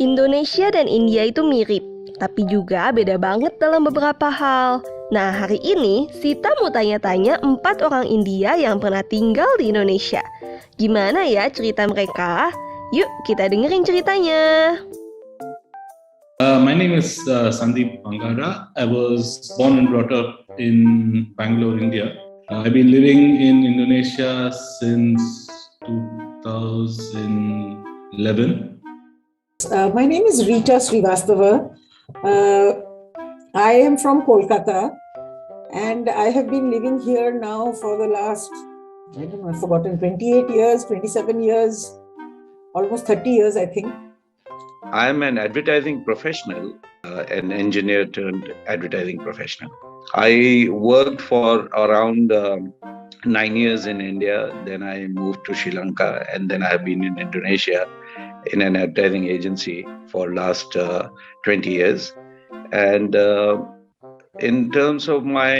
Indonesia dan India itu mirip, tapi juga beda banget dalam beberapa hal. Nah, hari ini Sita mau tanya-tanya 4 orang India yang pernah tinggal di Indonesia. Gimana ya cerita mereka? Yuk kita dengerin ceritanya. My name is Sandeep Bangara. I was born and brought up in Bangalore, India. I've been living in Indonesia since 2011. My name is Rita Srivastava. I am from Kolkata and I have been living here now for the last, I've forgotten, 28 years, 27 years, almost 30 years, I think. I'm an advertising professional, an engineer turned advertising professional. I worked for around 9 years in India. Then I moved to Sri Lanka, and then I've been in Indonesia in an advertising agency for last 20 years. And in terms of my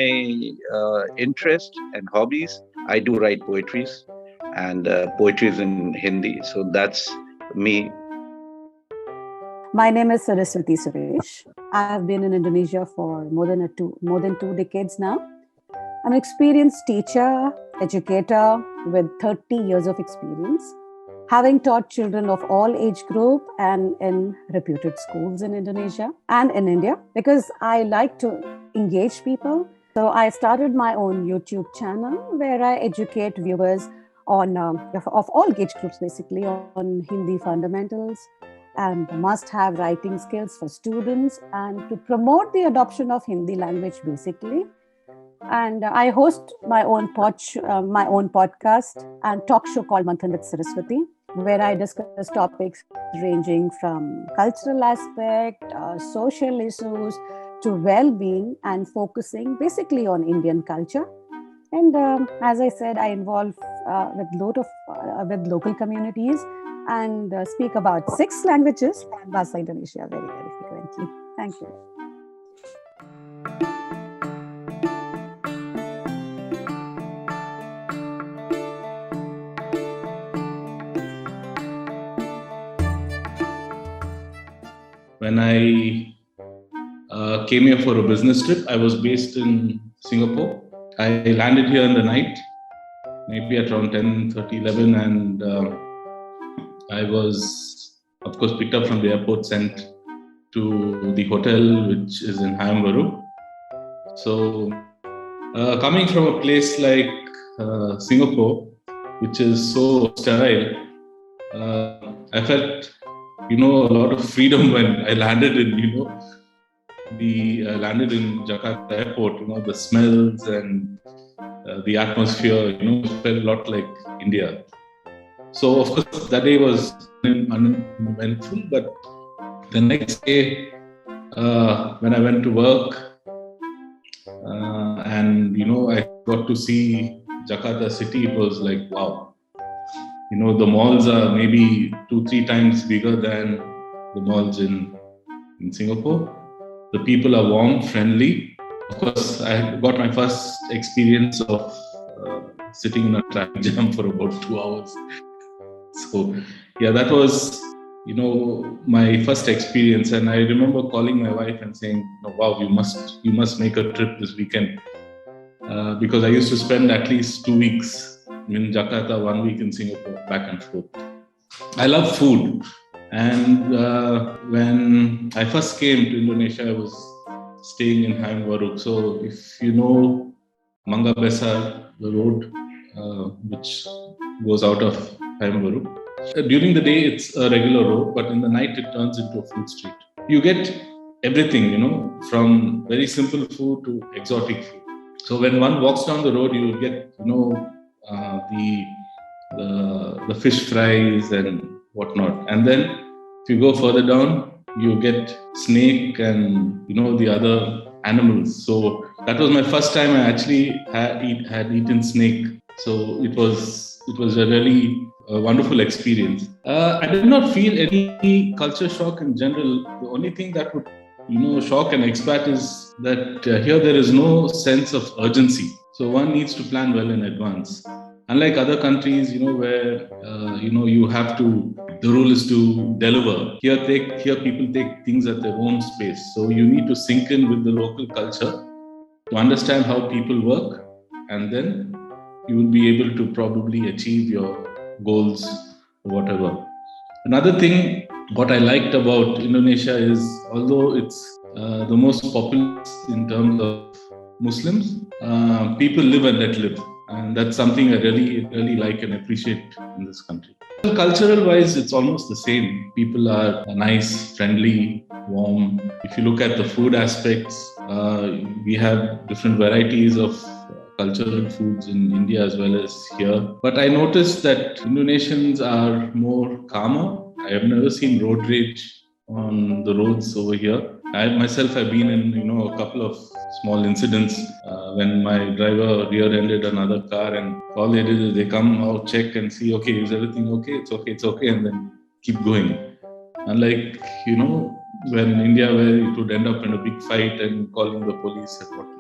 interest and hobbies, I do write poetries, and poetries in Hindi. So that's me. My name is Saraswati Suresh. I have been in Indonesia for more than 2 decades now. I'm an experienced teacher, educator with 30 years of experience, having taught children of all age group and in reputed schools in Indonesia and in India, because I like to engage people. So I started my own YouTube channel where I educate viewers on of all age groups, basically on Hindi fundamentals and must-have writing skills for students, and to promote the adoption of Hindi language, basically. And I host my own podcast and talk show called Manthan with Saraswati, where I discuss topics ranging from cultural aspect, social issues, to well-being, and focusing basically on Indian culture. And as I said, I involve with local communities and speak about 6 languages and Bahasa Indonesia very, very frequently. Thank you. When I came here for a business trip, I was based in Singapore. I landed here in the night, maybe at around 10:30, 11, and I was, of course, picked up from the airport, sent to the hotel, which is in Hayamvaru. So, coming from a place like Singapore, which is so sterile, I felt, a lot of freedom when I landed in, landed in Jakarta airport. The smells and the atmosphere, felt a lot like India. So, of course, that day was uneventful, but the next day, when I went to work, and, I got to see Jakarta city, it was like, wow. The malls are maybe 2-3 times bigger than the malls in Singapore. The people are warm, friendly. Of course, I got my first experience of sitting in a traffic jam for about 2 hours. So, yeah, that was, my first experience. And I remember calling my wife and saying, wow, you must make a trip this weekend. Because I used to spend at least 2 weeks in Jakarta, 1 week in Singapore, back and forth. I love food. And when I first came to Indonesia, I was staying in Hayamvaru. So if you know Mangga Besar, the road which goes out of Hayamvaru, during the day it's a regular road, but in the night it turns into a food street. You get everything, from very simple food to exotic food. So when one walks down the road, you get, the fish fries and whatnot. And then if you go further down, you get snake and, the other animals. So that was my first time I actually had eaten snake. So it was a really wonderful experience. I did not feel any culture shock in general. The only thing that would, shock an expat is that here there is no sense of urgency. So one needs to plan well in advance. Unlike other countries, where you have to, the rule is to deliver. Here people take things at their own space. So you need to sink in with the local culture to understand how people work, and then you will be able to probably achieve your goals or whatever. Another thing, what I liked about Indonesia is, although it's the most populous in terms of Muslims, people live and let live. And that's something I really, really like and appreciate in this country. Cultural wise, it's almost the same. People are nice, friendly, warm. If you look at the food aspects, we have different varieties of cultural foods in India as well as here. But I noticed that Indonesians are more calmer. I have never seen road rage on the roads over here. I myself have been in, a couple of small incidents when my driver rear-ended another car, and all they did is they come out, check and see, okay, is everything okay? It's okay, and then keep going. Unlike, when in India, where it would end up in a big fight and calling the police and whatnot.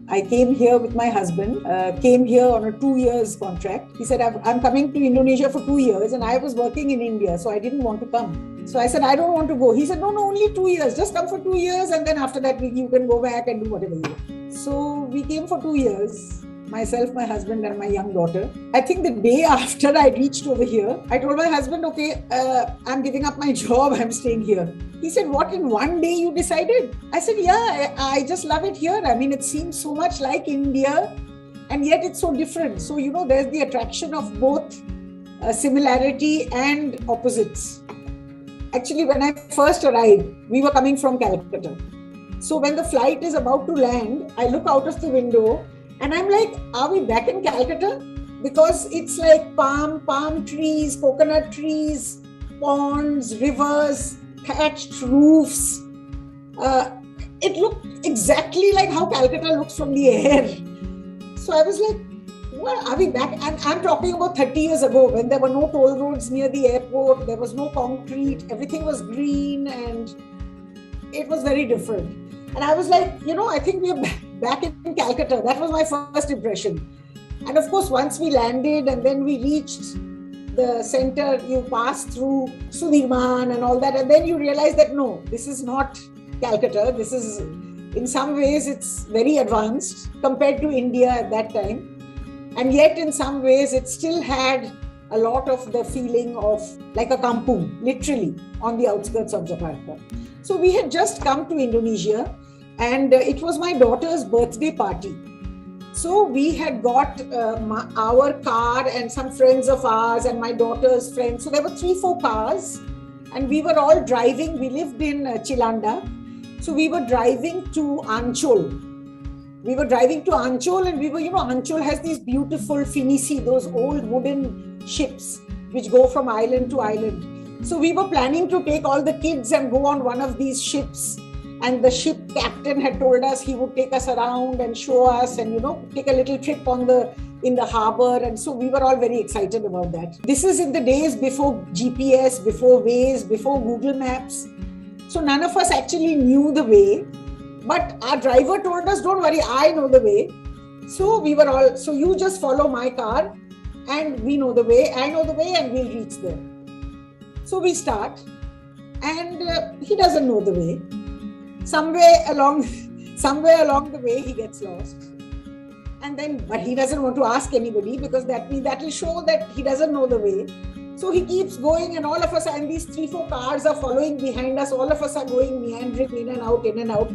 I came here with my husband, came here on a 2 years contract. He said, I'm coming to Indonesia for 2 years, and I was working in India, so I didn't want to come. So I said, I don't want to go. He said, no, only 2 years. Just come for 2 years, and then after that, you can go back and do whatever you want. So we came for 2 years. Myself, my husband, and my young daughter. I think the day after I reached over here, I told my husband, okay, I'm giving up my job, I'm staying here. He said, what, in one day you decided? I said, yeah, I just love it here. I mean, it seems so much like India, and yet it's so different. So, there's the attraction of both similarity and opposites. Actually, when I first arrived, we were coming from Calcutta. So when the flight is about to land, I look out of the window, and I'm like, are we back in Calcutta? Because it's like palm trees, coconut trees, ponds, rivers, thatched roofs. It looked exactly like how Calcutta looks from the air. So I was like, well, are we back? And I'm talking about 30 years ago, when there were no toll roads near the airport, there was no concrete, everything was green, and it was very different. And I was like, I think we're back in Calcutta. That was my first impression. And of course, once we landed and then we reached the center, you pass through Sudirman and all that. And then you realize that, no, this is not Calcutta. This is, in some ways, it's very advanced compared to India at that time. And yet, in some ways, it still had a lot of the feeling of like a kampung, literally, on the outskirts of Jakarta. So we had just come to Indonesia, and it was my daughter's birthday party. So we had got our car and some friends of ours and my daughter's friends. So there were 3-4 cars, and we were all driving. We lived in Chilanda. So we were driving to Ancol. And we were, Ancol has these beautiful finisi, those old wooden ships which go from island to island. So we were planning to take all the kids and go on one of these ships. And the ship captain had told us he would take us around and show us and, take a little trip in the harbor. And so we were all very excited about that. This is in the days before GPS, before Waze, before Google Maps. So none of us actually knew the way. But our driver told us, don't worry, I know the way. So we were all, so you just follow my car and we know the way, I know the way, and we'll reach there. So we start, and he doesn't know the way. Somewhere along the way, he gets lost. And then, but he doesn't want to ask anybody, because that will show that he doesn't know the way. So he keeps going, and all of us, and these 3-4 cars are following behind us. All of us are going meandering in and out.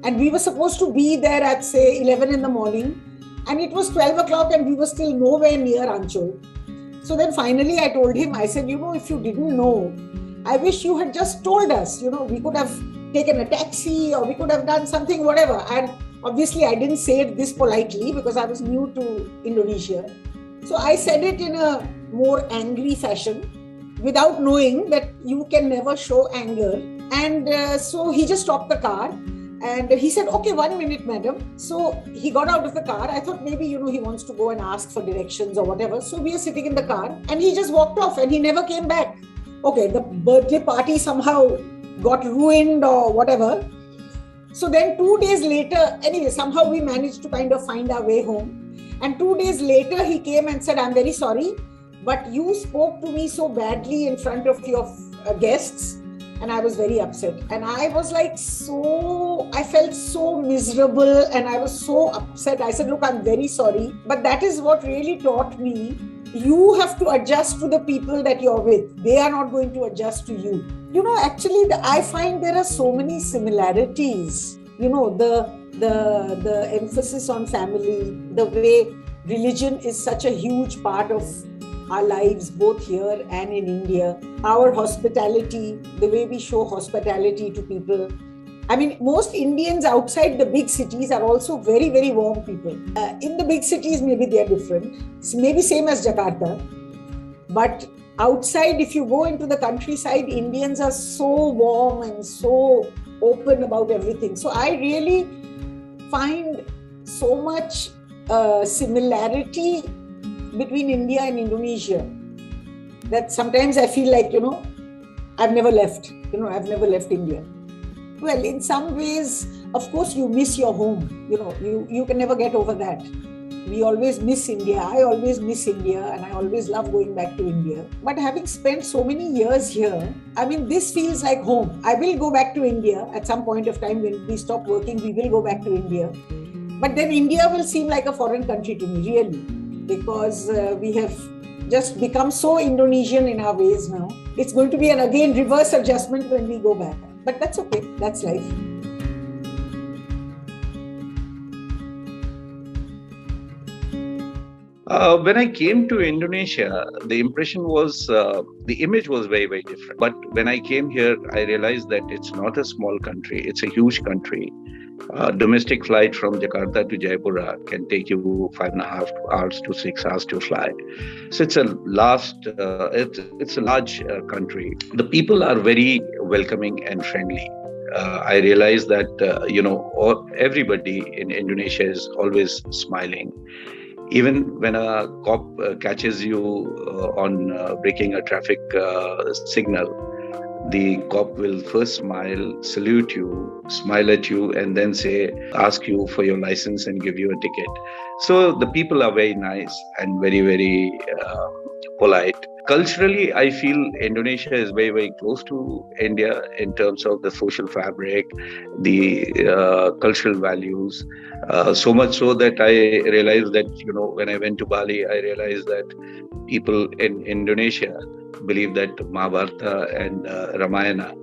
And we were supposed to be there at, say, 11 in the morning. And it was 12 o'clock and we were still nowhere near Ancol. So then finally I told him, I said, if you didn't know, I wish you had just told us. We could have taken a taxi, or we could have done something, whatever. And obviously I didn't say it this politely because I was new to Indonesia. So I said it in a more angry fashion, without knowing that you can never show anger. And so he just stopped the car. And he said, okay, 1 minute, madam. So he got out of the car. I thought maybe, he wants to go and ask for directions or whatever. So we are sitting in the car, and he just walked off and he never came back. okay, the birthday party somehow got ruined or whatever. So then 2 days later, anyway, somehow we managed to kind of find our way home. And 2 days later, he came and said, I'm very sorry, but you spoke to me so badly in front of your guests. And I was very upset. And I was like, I felt so miserable and I was so upset. I said, look, I'm very sorry. But that is what really taught me. You have to adjust to the people that you're with. They are not going to adjust to you. You know, actually, I find there are so many similarities. You know, the emphasis on family, the way religion is such a huge part of our lives, both here and in India. Our hospitality, the way we show hospitality to people. I mean, most Indians outside the big cities are also very, very warm people. In the big cities, maybe they are different. It's maybe same as Jakarta. But outside, if you go into the countryside, Indians are so warm and so open about everything. So I really find so much similarity between India and Indonesia that sometimes I feel like, I've never left India. Well, in some ways, of course, you miss your home. You can never get over that. We always miss India. I always miss India and I always love going back to India. But having spent so many years here, I mean, this feels like home. I will go back to India at some point of time when we stop working, we will go back to India. But then India will seem like a foreign country to me, really, because we have just become so Indonesian in our ways now. It's going to be an again reverse adjustment when we go back. But that's okay. That's life. When I came to Indonesia, the impression was, the image was very, very different. But when I came here, I realized that it's not a small country. It's a huge country. Domestic flight from Jakarta to Jaipura can take you 5.5 hours to 6 hours to fly. So it's a large country. The people are very welcoming and friendly. I realized that, everybody in Indonesia is always smiling. Even when a cop catches you on breaking a traffic signal, the cop will first smile, salute you, smile at you, and then ask you for your license and give you a ticket. So the people are very nice and very, very polite. Culturally, I feel Indonesia is very, very close to India in terms of the social fabric, the cultural values. So much so that I realized that, when I went to Bali, I realized that people in Indonesia believe that Mahabharata and Ramayana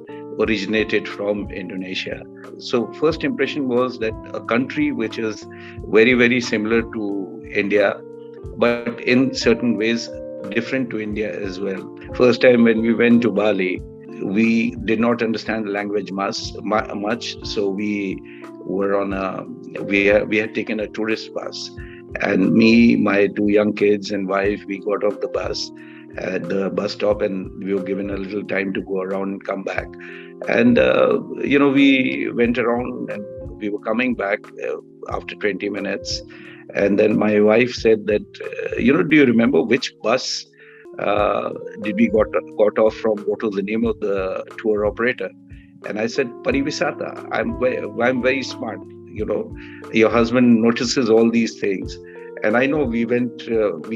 originated from Indonesia. So first impression was that a country which is very, very similar to India, but in certain ways different to India as well. First time when we went to Bali, we did not understand the language much. So we were we had taken a tourist bus, and me, my 2 young kids and wife, we got off the bus at the bus stop, and we were given a little time to go around and come back. And, we went around and we were coming back after 20 minutes. And then my wife said that, do you remember which bus did we got off from? What was the name of the tour operator? And I said, Parivisata. I'm very smart. Your husband notices all these things. And I know we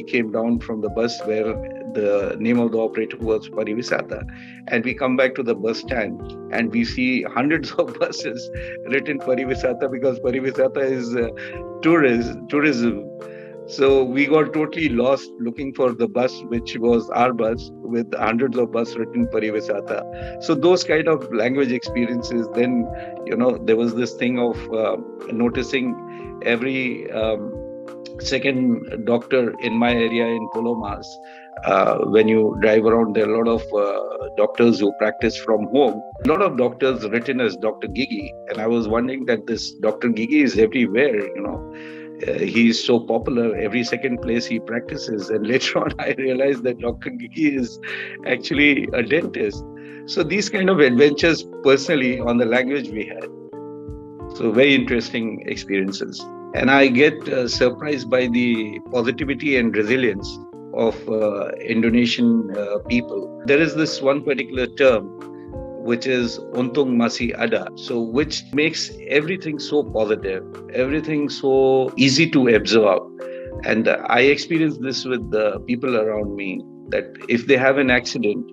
came down from the bus where the name of the operator was Parivisata. And we come back to the bus stand and we see hundreds of buses written Parivisata, because Parivisata is tourism. So we got totally lost looking for the bus, which was our bus, with hundreds of buses written Parivisata. So those kind of language experiences, then, there was this thing of noticing every second doctor in my area in Polomas. When you drive around, there are a lot of doctors who practice from home. A lot of doctors written as Dr. Gigi. And I was wondering that this Dr. Gigi is everywhere, He's so popular, every second place he practices. And later on, I realized that Dr. Gigi is actually a dentist. So these kind of adventures personally on the language we had. So very interesting experiences. And I get surprised by the positivity and resilience of Indonesian people. There is this one particular term which is untung masih ada, so which makes everything so positive, everything so easy to absorb. And I experience this with the people around me, that if they have an accident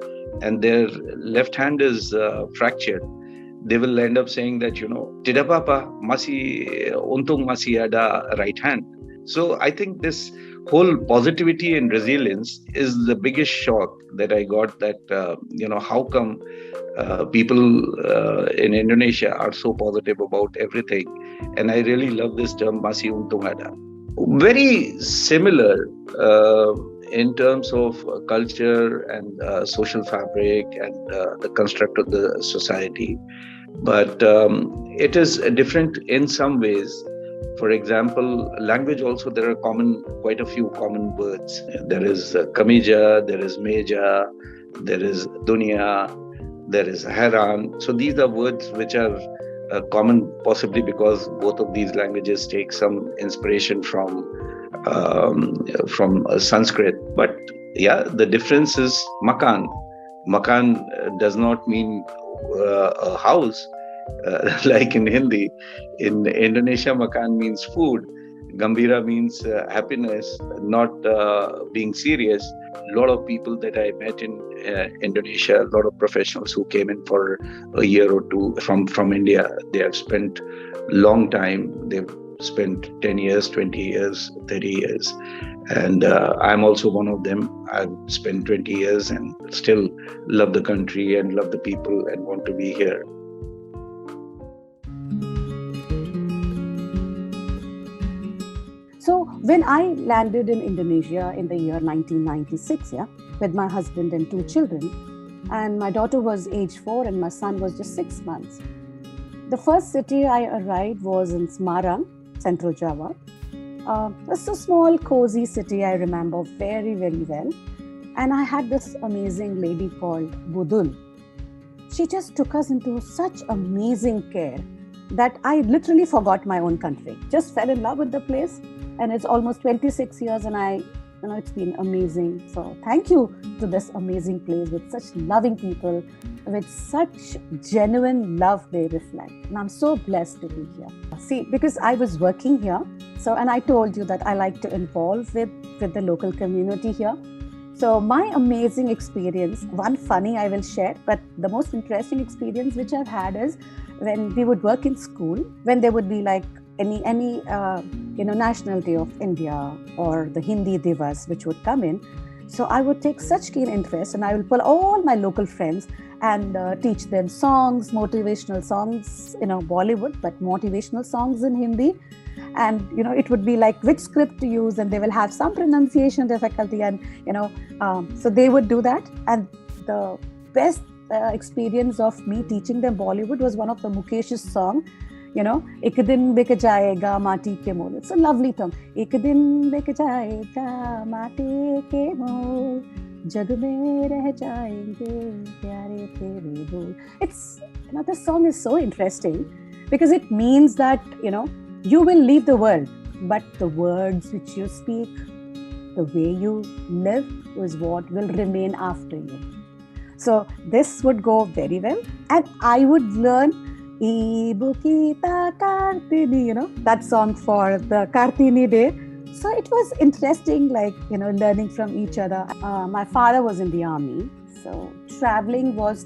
and their left hand is fractured, they will end up saying that, tidak apa-apa, untung masih ada right hand. So I think this whole positivity and resilience is the biggest shock that I got, that, how come people in Indonesia are so positive about everything. And I really love this term, masih untung ada. Very similar in terms of culture and social fabric and the construct of the society. But it is different in some ways. For example, language also, there are quite a few common words. There is kamija, there is meja, there is dunya, there is haran. So these are words which are common, possibly because both of these languages take some inspiration from Sanskrit. But yeah, the difference is makan. Makan does not mean a house, like in Hindi. In Indonesia, makan means food. Gambira means happiness, not being serious. A lot of people that I met in Indonesia, a lot of professionals who came in for a year or two from India, they have spent long time. They've spent 10 years, 20 years, 30 years. And I'm also one of them. I've spent 20 years and still love the country and love the people and want to be here. So when I landed in Indonesia in the year 1996, with my husband and 2 children, and my daughter was age 4 and my son was just 6 months. The first city I arrived was in Semarang, Central Java. It's a small, cozy city I remember very, very well. And I had this amazing lady called Budul. She just took us into such amazing care that I literally forgot my own country. Just fell in love with the place. And it's almost 26 years and it's been amazing. So thank you to this amazing place with such loving people, with such genuine love they reflect. And I'm so blessed to be here. See, because I was working here, and I told you that I like to involve with the local community here. So my amazing experience, one funny I will share, but the most interesting experience which I've had is when we would work in school, when there would be like any National Day of India or the Hindi Divas which would come in. So I would take such keen interest and I will pull all my local friends and teach them songs, motivational songs, Bollywood, but motivational songs in Hindi. And, it would be like which script to use, and they will have some pronunciation difficulty. And, so they would do that. And the best experience of me teaching them Bollywood was one of the Mukesh's song, एक दिन बिक जाएगा माटी के मोल. It's a lovely term. एक दिन बिक जाएगा माटी के मोल, जग में रह जाएंगे प्यारे तेरे बोल. It's, this song is so interesting because it means that, you will leave the world, but the words which you speak, the way you live is what will remain after you. So this would go very well. And I would learn Ibu Kita Kartini, that song for the Kartini Day. So it was interesting, learning from each other. My father was in the army, so traveling was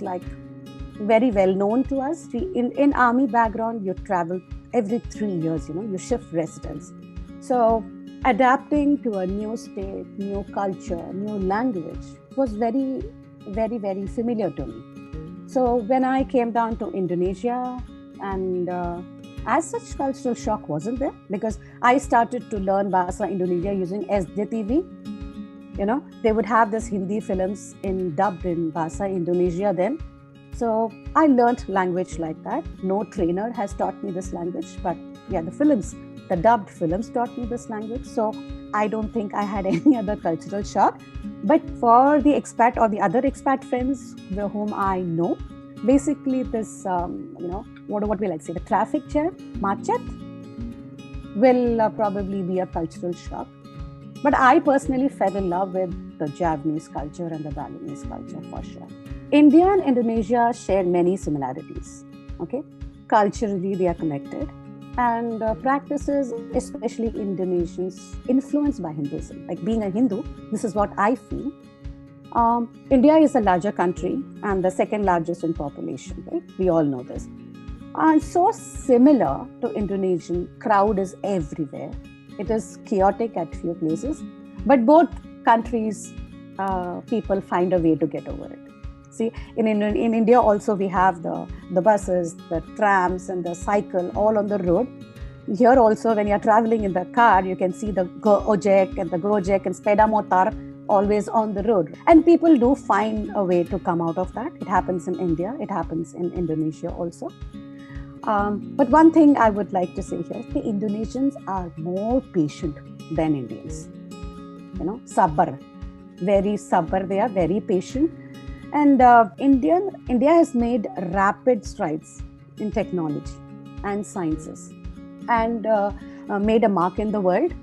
very well known to us. In army background, you travel every 3 years, you shift residence. So adapting to a new state, new culture, new language was very, very, very familiar to me. So when I came down to Indonesia, and as such cultural shock wasn't there, because I started to learn Bahasa Indonesia using SDTV. They would have this Hindi films dubbed in Bahasa Indonesia then. So I learned language like that. No trainer has taught me this language, but the dubbed films taught me this language. So I don't think I had any other cultural shock. But for the expat or the other expat friends whom I know, basically this, what we like say, the traffic jam, macet, will probably be a cultural shock. But I personally fell in love with the Javanese culture and the Balinese culture for sure. India and Indonesia share many similarities. Okay, culturally they are connected, and practices, especially Indonesians, influenced by Hinduism. Like being a Hindu, this is what I feel. India is a larger country and the second largest in population, right? We all know this. And so similar to Indonesian, crowd is everywhere. It is chaotic at few places, but both countries, people find a way to get over it. See, in India also we have the buses, the trams and the cycle all on the road. Here also when you're traveling in the car, you can see the Gojek and Speda Motor always on the road. And people do find a way to come out of that. It happens in India, it happens in Indonesia also. But one thing I would like to say here, the Indonesians are more patient than Indians. You know, sabbar, very sabbar, they are very patient. And India has made rapid strides in technology and sciences and made a mark in the world.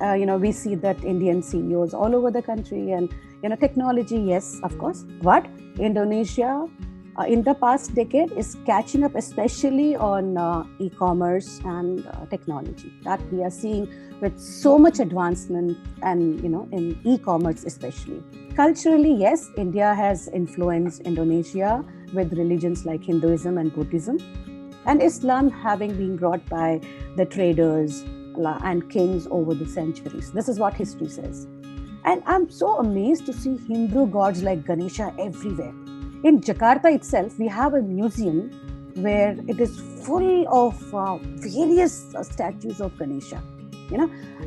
We see that Indian CEOs all over the country and, technology, yes, of course. But Indonesia in the past decade is catching up, especially on e-commerce and technology that we are seeing with so much advancement and, in e-commerce especially. Culturally, yes, India has influenced Indonesia with religions like Hinduism and Buddhism, and Islam having been brought by the traders and kings over the centuries. This is what history says. And I'm so amazed to see Hindu gods like Ganesha everywhere. In Jakarta itself, we have a museum where it is full of various statues of Ganesha.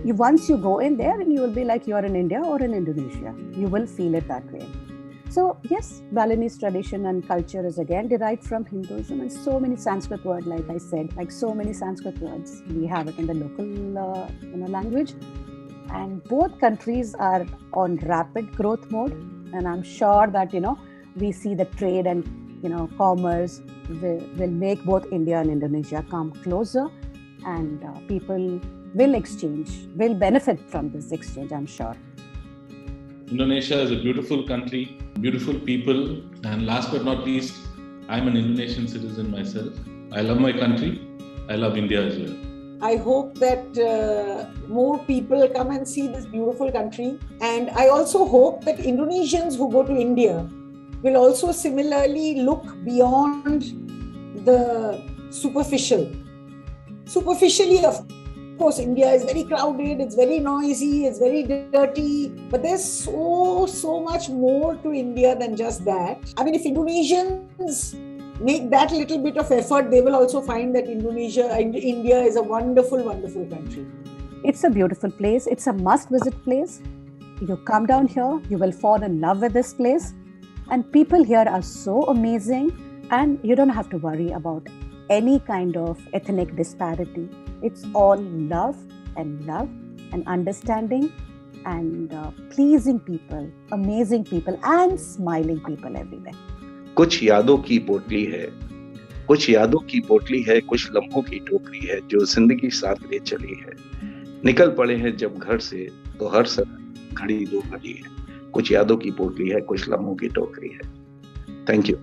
Once you go in there and you will be like you're in India or in Indonesia. You will feel it that way. So yes, Balinese tradition and culture is again derived from Hinduism, and so many Sanskrit words, like I said, like so many Sanskrit words, we have it in the local language. And both countries are on rapid growth mode. And I'm sure that, we see the trade and, commerce will make both India and Indonesia come closer, and people will exchange, will benefit from this exchange, I'm sure. Indonesia is a beautiful country, beautiful people, and last but not least, I'm an Indonesian citizen myself. I love my country. I love India as well. I hope that more people come and see this beautiful country. And I also hope that Indonesians who go to India will also similarly look beyond the superficial. Superficially, of course, India is very crowded, it's very noisy, it's very dirty, but there's so much more to India than just that. I mean, if Indonesians make that little bit of effort, they will also find that India is a wonderful, wonderful country. It's a beautiful place. It's a must-visit place. You come down here, you will fall in love with this place. And people here are so amazing, and you don't have to worry about any kind of ethnic disparity. It's all love and understanding and pleasing people, amazing people, and smiling people everywhere. कुछ यादों की पोटली है, कुछ लम्हों की टोकरी है जो जिंदगी साथ ले चली है। निकल पड़े हैं जब घर से तो हर समय घड़ी दो घड़ी है। कुछ यादों की पोटली है, कुछ लम्हों की टोकरी है। Thank you.